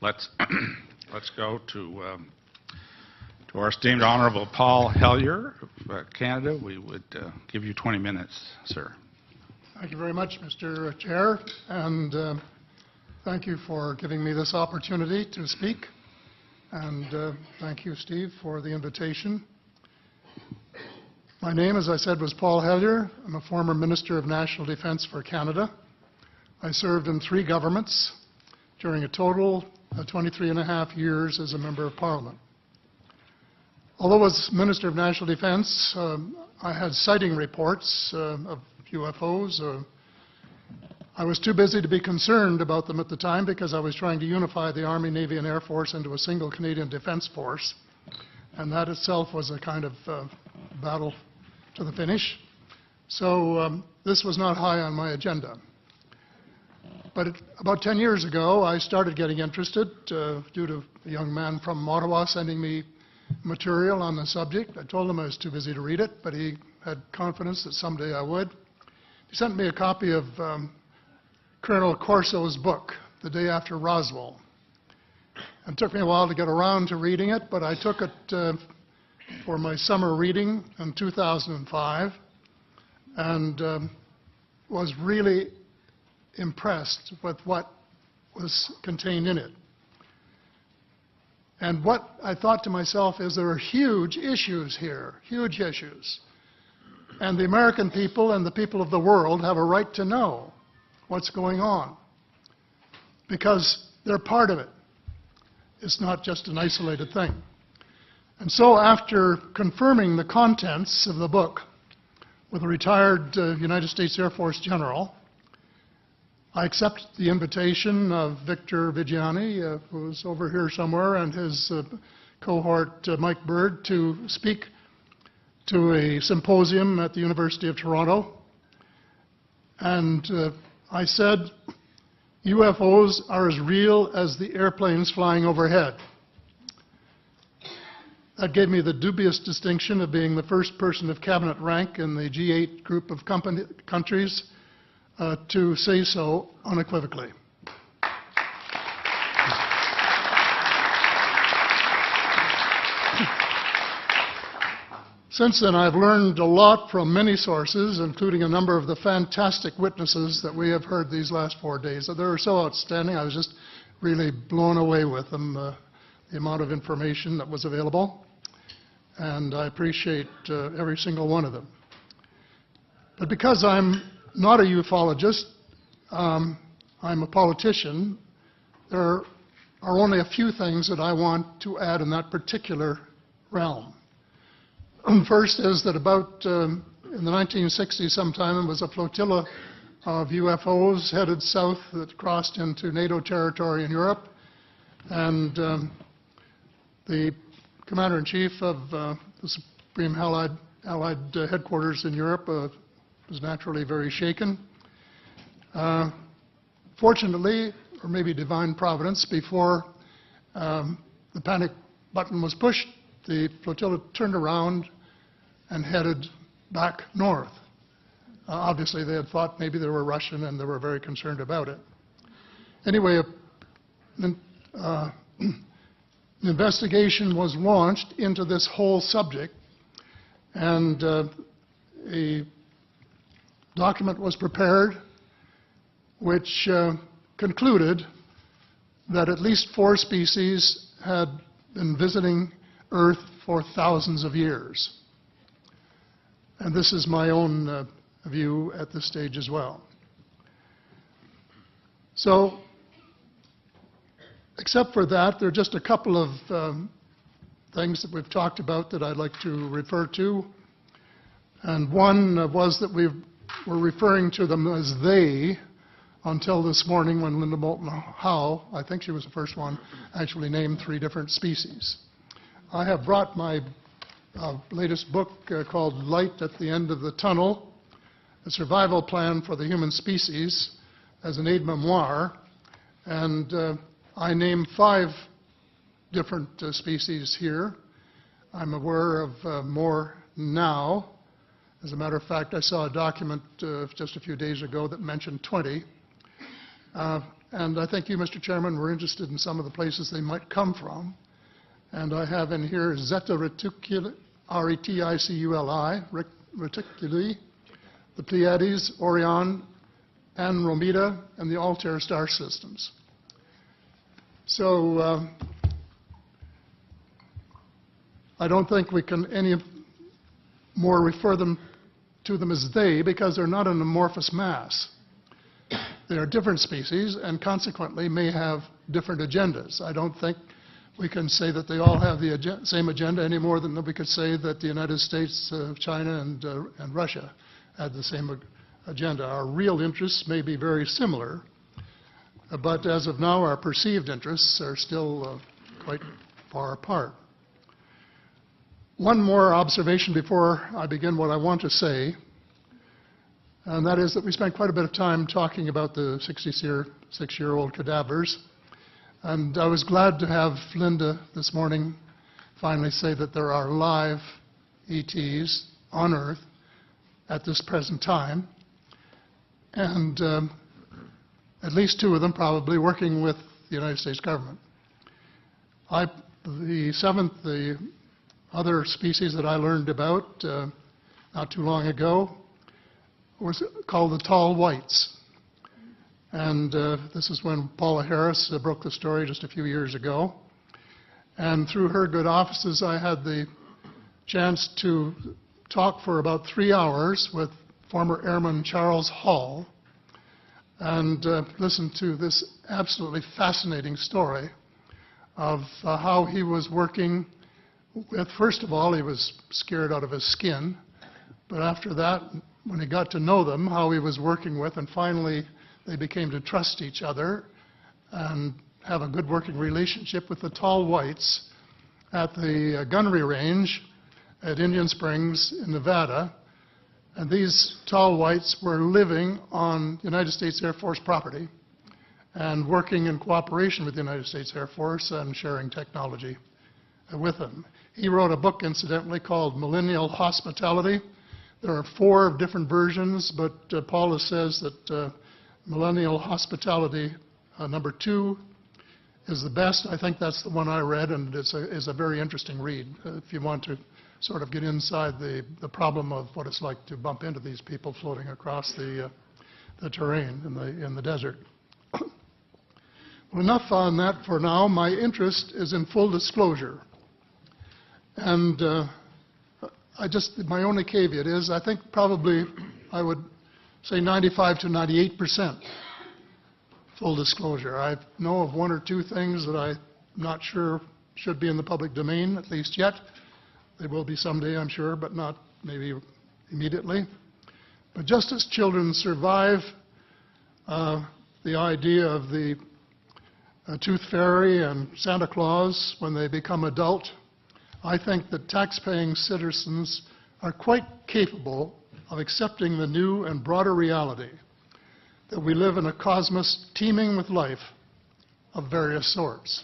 let's go to our esteemed Honorable Paul Hellyer of Canada. We would give you 20 minutes, sir. Thank you very much, Mr. Chair, and thank you for giving me this opportunity to speak. And thank you, Steve, for the invitation. My name, as I said, was Paul Hellyer. I'm a former Minister of National Defence for Canada. I served in 3 governments during a total of 23.5 years as a Member of Parliament. Although as Minister of National Defence, I had sighting reports of UFOs. I was too busy to be concerned about them at the time because I was trying to unify the Army, Navy and Air Force into a single Canadian Defence Force. And that itself was a kind of battle to the finish. So this was not high on my agenda. But about 10 years ago, I started getting interested due to a young man from Ottawa sending me material on the subject. I told him I was too busy to read it, but he had confidence that someday I would. He sent me a copy of Colonel Corso's book, The Day After Roswell. It took me a while to get around to reading it, but I took it for my summer reading in 2005 and was really impressed with what was contained in it. And what I thought to myself is there are huge issues here, huge issues. And the American people and the people of the world have a right to know what's going on because they're part of it. It's not just an isolated thing. And so after confirming the contents of the book with a retired United States Air Force general, I accepted the invitation of Victor Vigiani, who's over here somewhere, and his cohort, Mike Bird, to speak to a symposium at the University of Toronto. And I said, UFOs are as real as the airplanes flying overhead. That gave me the dubious distinction of being the first person of cabinet rank in the G8 group of countries to say so unequivocally. Since then, I've learned a lot from many sources, including a number of the fantastic witnesses that we have heard these last 4 days. They were so outstanding, I was just really blown away with them, the amount of information that was available. And I appreciate every single one of them. But because I'm not a ufologist, I'm a politician, there are only a few things that I want to add in that particular realm. First is that about in the 1960s sometime, there was a flotilla of UFOs headed south that crossed into NATO territory in Europe. And the Commander-in-Chief of the Supreme Allied Headquarters in Europe was naturally very shaken. Fortunately, or maybe divine providence, before the panic button was pushed, the flotilla turned around and headed back north. Obviously, they had thought maybe they were Russian and they were very concerned about it. Anyway, an investigation was launched into this whole subject, and a document was prepared which concluded that at least 4 species had been visiting Earth for thousands of years. And this is my own view at this stage as well. So, except for that, there are just a couple of things that we've talked about that I'd like to refer to. And one was that we were referring to them as they until this morning when Linda Moulton Howe, I think she was the first one, actually named 3 different species. I have brought my latest book called Light at the End of the Tunnel, A Survival Plan for the Human Species, as an aide-memoire, and I name 5 different species here. I'm aware of more now. As a matter of fact, I saw a document just a few days ago that mentioned 20. And I think you, Mr. Chairman, were interested in some of the places they might come from. And I have in here Zeta Reticuli, R-E-T-I-C-U-L-I, Reticuli, the Pleiades, Orion, Andromeda, and the Altair star systems. So I don't think we can any more refer to them as they, because they're not an amorphous mass. They are different species and consequently may have different agendas. I don't think we can say that they all have the same agenda any more than we could say that the United States, China, and Russia had the same agenda. Our real interests may be very similar, but as of now, our perceived interests are still quite far apart. One more observation before I begin what I want to say, and that is that we spent quite a bit of time talking about the 66-year-old cadavers. And I was glad to have Linda this morning finally say that there are live ETs on Earth at this present time, and at least 2 of them probably working with the United States government. The other species that I learned about not too long ago was called the tall whites. And this is when Paula Harris broke the story just a few years ago. And through her good offices, I had the chance to talk for about 3 hours with former Airman Charles Hall and listen to this absolutely fascinating story of how he was working with, first of all, he was scared out of his skin, but after that, when he got to know them, how he was working with, and finally they became to trust each other and have a good working relationship with the tall whites at the gunnery range at Indian Springs in Nevada. And these tall whites were living on United States Air Force property and working in cooperation with the United States Air Force and sharing technology with them. He wrote a book, incidentally, called Millennial Hospitality. There are 4 different versions, but Paula says that Millennial Hospitality number 2 is the best. I think that's the one I read, and it's a very interesting read if you want to sort of get inside the problem of what it's like to bump into these people floating across the terrain in the desert. Well, enough on that for now. My interest is in full disclosure. And my only caveat is I think probably I would say 95 to 98% full disclosure. I know of 1 or 2 things that I'm not sure should be in the public domain, at least yet. They will be someday, I'm sure, but not maybe immediately. But just as children survive the idea of the Tooth Fairy and Santa Claus when they become adult, I think that tax-paying citizens are quite capable of accepting the new and broader reality that we live in a cosmos teeming with life of various sorts.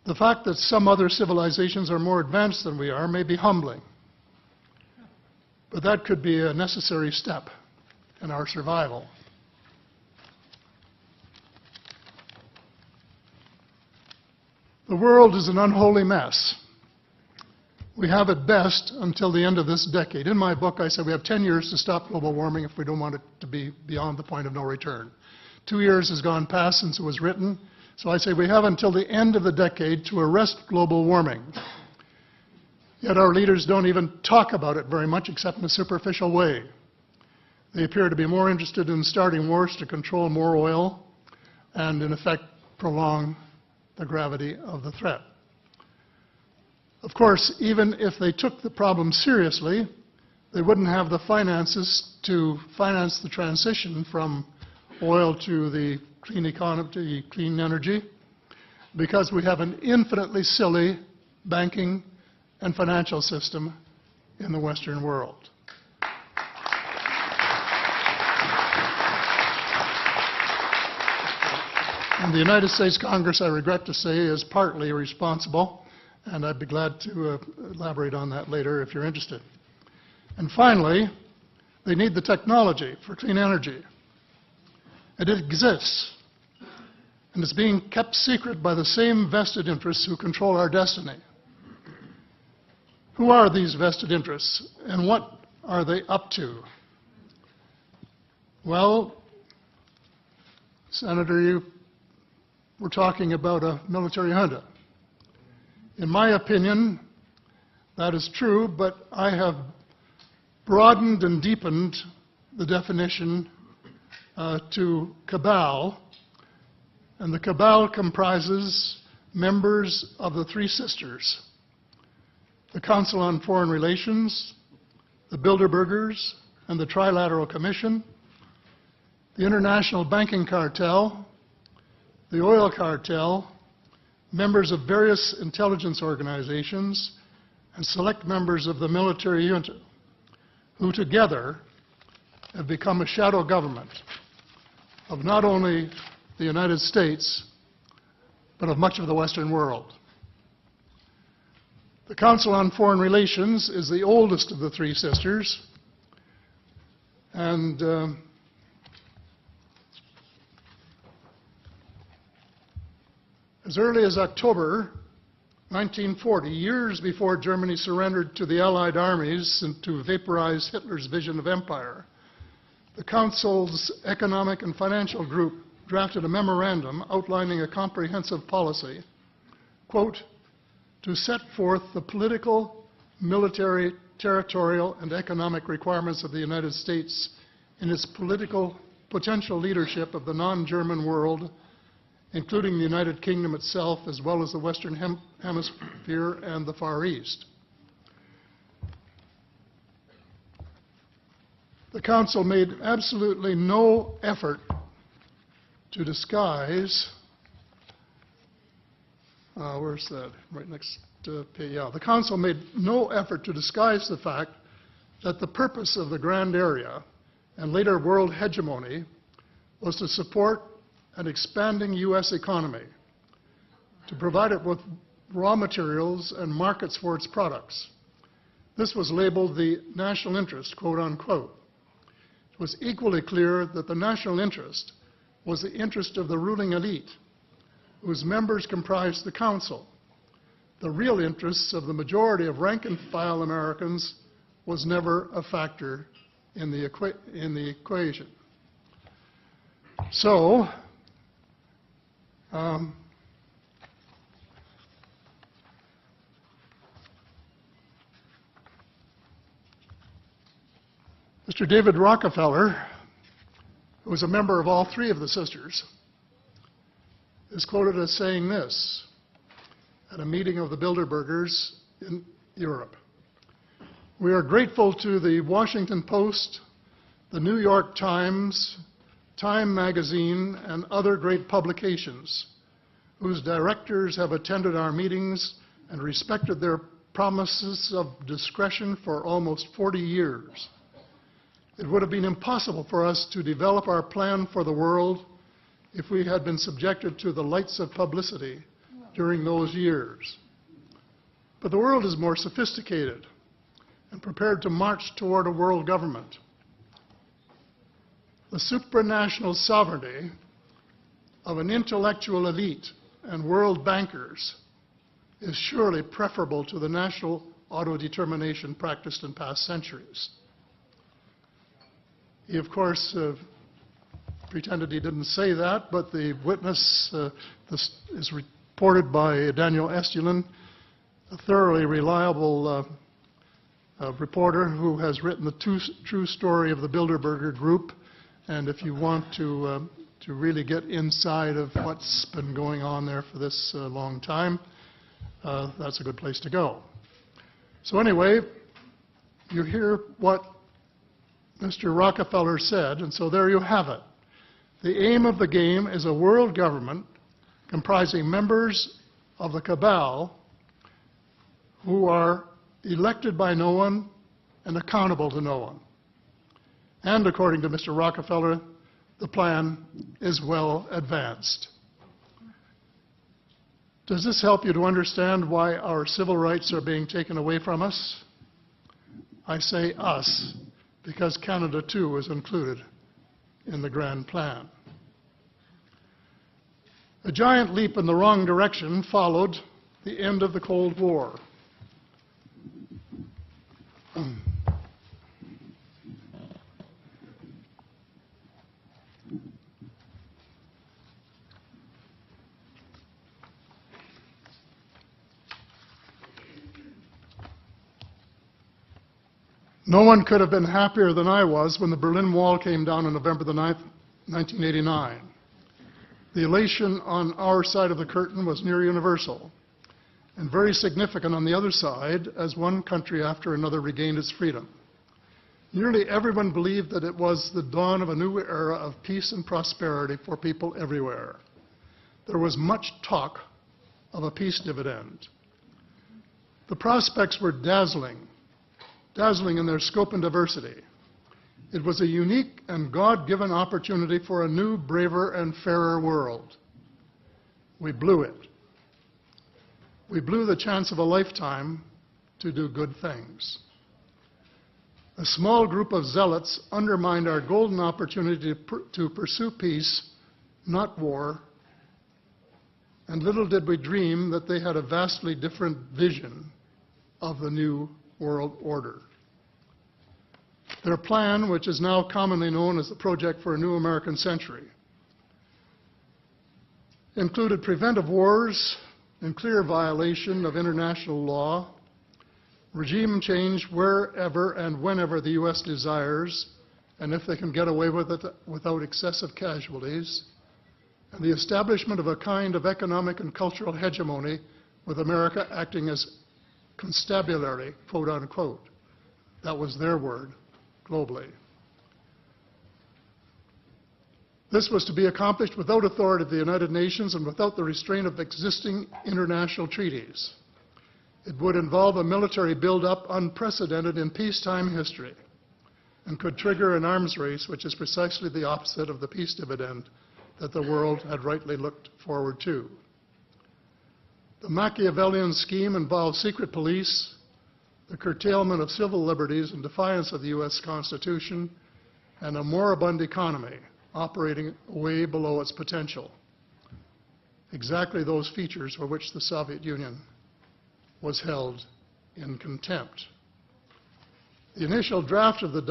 The fact that some other civilizations are more advanced than we are may be humbling, but that could be a necessary step in our survival. The world is an unholy mess. We have it best until the end of this decade. In my book, I said we have 10 years to stop global warming if we don't want it to be beyond the point of no return. 2 years has gone past since it was written, so I say we have until the end of the decade to arrest global warming. Yet our leaders don't even talk about it very much except in a superficial way. They appear to be more interested in starting wars to control more oil and, in effect, prolong the gravity of the threat. Of course, even if they took the problem seriously, they wouldn't have the finances to finance the transition from oil to the clean economy, to clean energy, because we have an infinitely silly banking and financial system in the Western world. And the United States Congress, I regret to say, is partly responsible. And I'd be glad to elaborate on that later if you're interested. And finally, they need the technology for clean energy. It exists, and it's being kept secret by the same vested interests who control our destiny. Who are these vested interests, and what are they up to? Well, Senator, you were talking about a military junta. In my opinion, that is true, but I have broadened and deepened the definition to cabal, and the cabal comprises members of the Three Sisters: the Council on Foreign Relations, the Bilderbergers, and the Trilateral Commission, the International Banking Cartel, the Oil Cartel, members of various intelligence organizations, and select members of the military junta, who together have become a shadow government of not only the United States, but of much of the Western world. The Council on Foreign Relations is the oldest of the Three Sisters, and as early as October 1940, years before Germany surrendered to the Allied armies and to vaporize Hitler's vision of empire, the Council's Economic and Financial Group drafted a memorandum outlining a comprehensive policy, quote, to set forth the political, military, territorial, and economic requirements of the United States in its political potential leadership of the non-German world, including the United Kingdom itself, as well as the Western Hemisphere and the Far East. The Council made absolutely no effort to disguise, where's that? Right next page, yeah. The Council made no effort to disguise the fact that the purpose of the Grand Area and later world hegemony was to support an expanding U.S. economy, to provide it with raw materials and markets for its products. This was labeled the national interest, quote unquote. It was equally clear that the national interest was the interest of the ruling elite, whose members comprised the Council. The real interests of the majority of rank-and-file Americans was never a factor in the equation. So, Mr. David Rockefeller, who was a member of all three of the sisters, is quoted as saying this at a meeting of the Bilderbergers in Europe. We are grateful to the Washington Post, the New York Times, Time magazine, and other great publications, whose directors have attended our meetings and respected their promises of discretion for almost 40 years. It would have been impossible for us to develop our plan for the world if we had been subjected to the lights of publicity during those years. But the world is more sophisticated and prepared to march toward a world government. The supranational sovereignty of an intellectual elite and world bankers is surely preferable to the national autodetermination practiced in past centuries. He, of course, pretended he didn't say that, but the witness this is reported by Daniel Estulin, a thoroughly reliable reporter who has written the true story of the Bilderberger Group. And if you want to really get inside of what's been going on there for this long time, that's a good place to go. So anyway, you hear what Mr. Rockefeller said, and so there you have it. The aim of the game is a world government comprising members of the cabal who are elected by no one and accountable to no one. And according to Mr. Rockefeller, the plan is well advanced. Does this help you to understand why our civil rights are being taken away from us? I say us, because Canada too is included in the grand plan. A giant leap in the wrong direction followed the end of the Cold War. No one could have been happier than I was when the Berlin Wall came down on November the 9th, 1989. The elation on our side of the curtain was near universal, and very significant on the other side as one country after another regained its freedom. Nearly everyone believed that it was the dawn of a new era of peace and prosperity for people everywhere. There was much talk of a peace dividend. The prospects were dazzling in their scope and diversity. It was a unique and God-given opportunity for a new, braver, and fairer world. We blew it. We blew the chance of a lifetime to do good things. A small group of zealots undermined our golden opportunity to pursue peace, not war, and little did we dream that they had a vastly different vision of the new world order. Their plan, which is now commonly known as the Project for a New American Century, included preventive wars in clear violation of international law, regime change wherever and whenever the U.S. desires, and if they can get away with it without excessive casualties, and the establishment of a kind of economic and cultural hegemony with America acting as constabulary, quote unquote. That was their word, globally. This was to be accomplished without authority of the United Nations and without the restraint of existing international treaties. It would involve a military buildup unprecedented in peacetime history and could trigger an arms race, which is precisely the opposite of the peace dividend that the world had rightly looked forward to. The Machiavellian scheme involved secret police, the curtailment of civil liberties in defiance of the U.S. Constitution, and a moribund economy operating way below its potential. Exactly those features for which the Soviet Union was held in contempt. The initial draft of the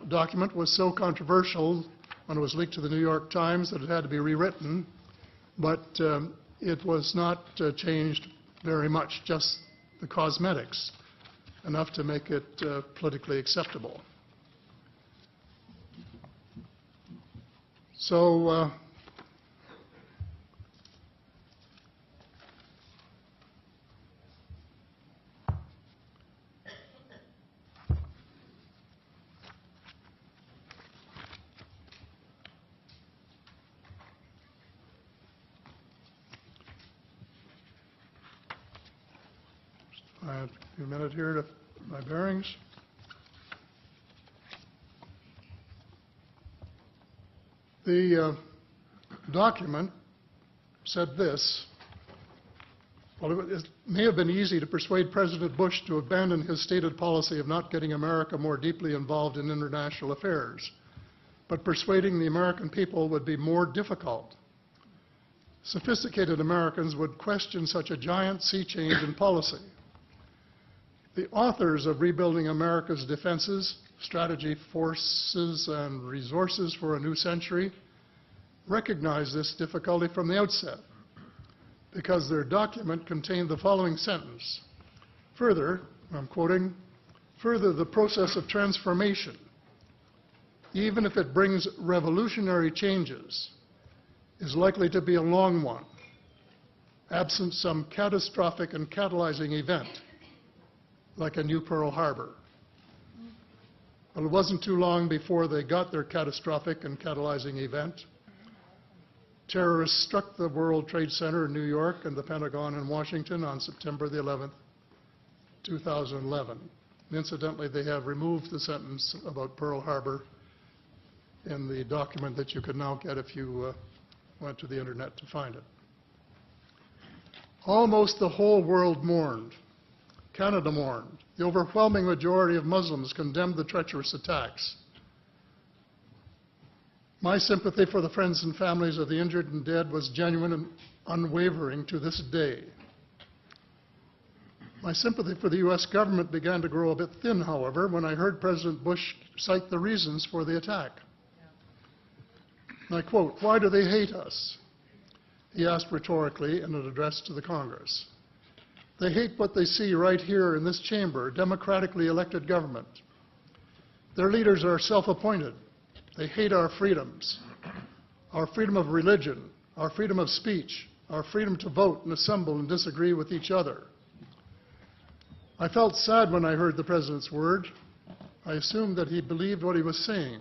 document was so controversial when it was leaked to the New York Times that it had to be rewritten, but it was not changed very much, just the cosmetics, enough to make it politically acceptable. So I have a few minutes here to my bearings. The document said this: well, it may have been easy to persuade President Bush to abandon his stated policy of not getting America more deeply involved in international affairs, but persuading the American people would be more difficult. Sophisticated Americans would question such a giant sea change in policy. The authors of Rebuilding America's Defenses, Strategy, Forces, and Resources for a New Century recognized this difficulty from the outset because their document contained the following sentence: further, I'm quoting, further, the process of transformation, even if it brings revolutionary changes, is likely to be a long one, absent some catastrophic and catalyzing event, like a new Pearl Harbor. Well, it wasn't too long before they got their catastrophic and catalyzing event. Terrorists struck the World Trade Center in New York and the Pentagon in Washington on September the 11th, 2011. And incidentally, they have removed the sentence about Pearl Harbor in the document that you can now get if you went to the internet to find it. Almost the whole world mourned. Canada mourned. The overwhelming majority of Muslims condemned the treacherous attacks. My sympathy for the friends and families of the injured and dead was genuine and unwavering to this day. My sympathy for the U.S. government began to grow a bit thin, however, when I heard President Bush cite the reasons for the attack. And I quote, "Why do they hate us?" he asked rhetorically in an address to the Congress. "They hate what they see right here in this chamber, democratically elected government. Their leaders are self-appointed. They hate our freedoms, our freedom of religion, our freedom of speech, our freedom to vote and assemble and disagree with each other." I felt sad when I heard the President's word. I assumed that he believed what he was saying.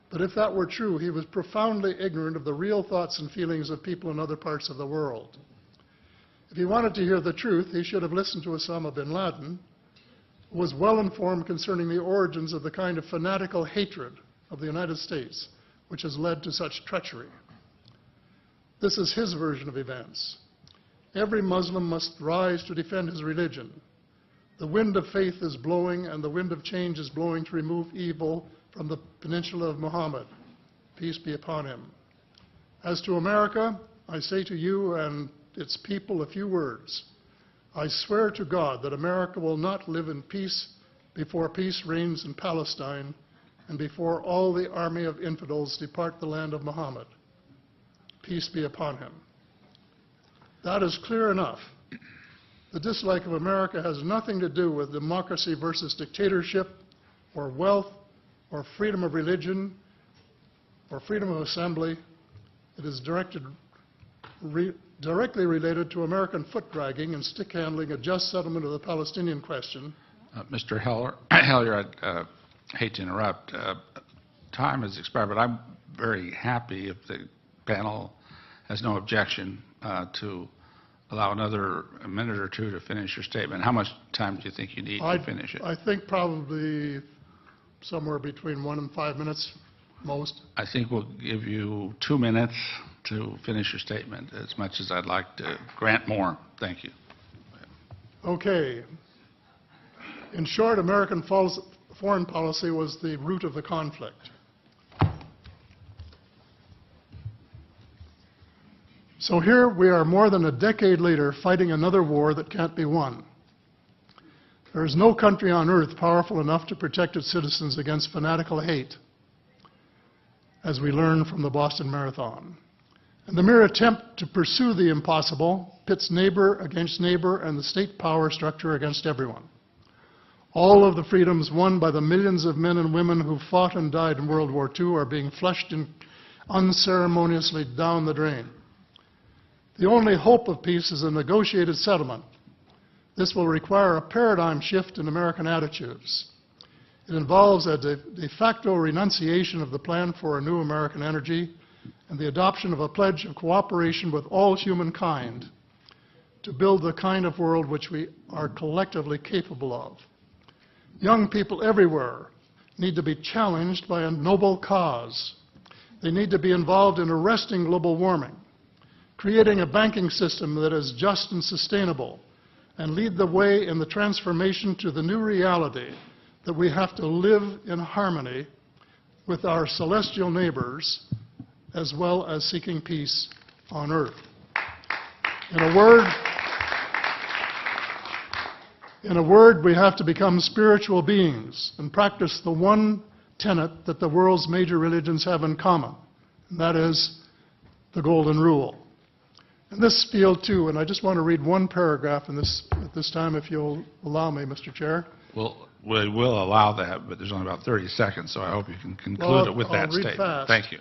But if that were true, he was profoundly ignorant of the real thoughts and feelings of people in other parts of the world. If he wanted to hear the truth, he should have listened to Osama bin Laden, who was well informed concerning the origins of the kind of fanatical hatred of the United States which has led to such treachery. This is his version of events. Every Muslim must rise to defend his religion. The wind of faith is blowing, and the wind of change is blowing to remove evil from the peninsula of Muhammad. Peace be upon him. As to America, I say to you and its people a few words. I swear to God that America will not live in peace before peace reigns in Palestine and before all the army of infidels depart the land of Muhammad. Peace be upon him. That is clear enough. The dislike of America has nothing to do with democracy versus dictatorship, or wealth, or freedom of religion, or freedom of assembly. It is directly related to American foot-dragging and stick-handling a just settlement of the Palestinian question. Mr. Hellyer, I hate to interrupt. Time has expired, but I'm very happy if the panel has no objection to allow another minute or two to finish your statement. How much time do you think you need to finish it? I think probably somewhere between 1 and 5 minutes, most. I think we'll give you 2 minutes to finish your statement, as much as I'd like to grant more. Thank you. Okay. In short, American foreign policy was the root of the conflict. So here we are more than a decade later fighting another war that can't be won. There is no country on earth powerful enough to protect its citizens against fanatical hate, as we learned from the Boston Marathon. And the mere attempt to pursue the impossible pits neighbor against neighbor and the state power structure against everyone. All of the freedoms won by the millions of men and women who fought and died in World War II are being flushed unceremoniously down the drain. The only hope of peace is a negotiated settlement. This will require a paradigm shift in American attitudes. It involves a de facto renunciation of the plan for a new American energy and the adoption of a pledge of cooperation with all humankind to build the kind of world which we are collectively capable of. Young people everywhere need to be challenged by a noble cause. They need to be involved in arresting global warming, creating a banking system that is just and sustainable, and lead the way in the transformation to the new reality that we have to live in harmony with our celestial neighbors, as well as seeking peace on earth. In a word, we have to become spiritual beings and practice the one tenet that the world's major religions have in common, and that is the Golden Rule. In this field, too, and I just want to read one paragraph at this time, if you'll allow me, Mr. Chair. Well, we will allow that, but there's only about 30 seconds, so I hope you can conclude it with that statement. Fast. Thank you.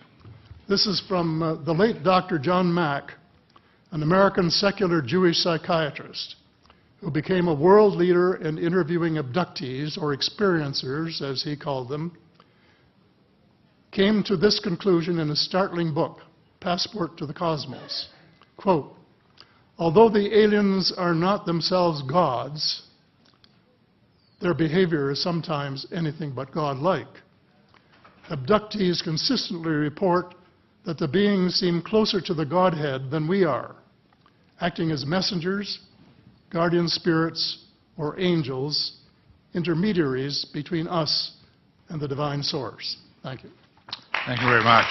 This is from the late Dr. John Mack, an American secular Jewish psychiatrist who became a world leader in interviewing abductees, or experiencers, as he called them, came to this conclusion in a startling book, Passport to the Cosmos. Quote, although the aliens are not themselves gods, their behavior is sometimes anything but godlike. Abductees consistently report that the beings seem closer to the Godhead than we are, acting as messengers, guardian spirits, or angels, intermediaries between us and the divine source. Thank you. Thank you very much.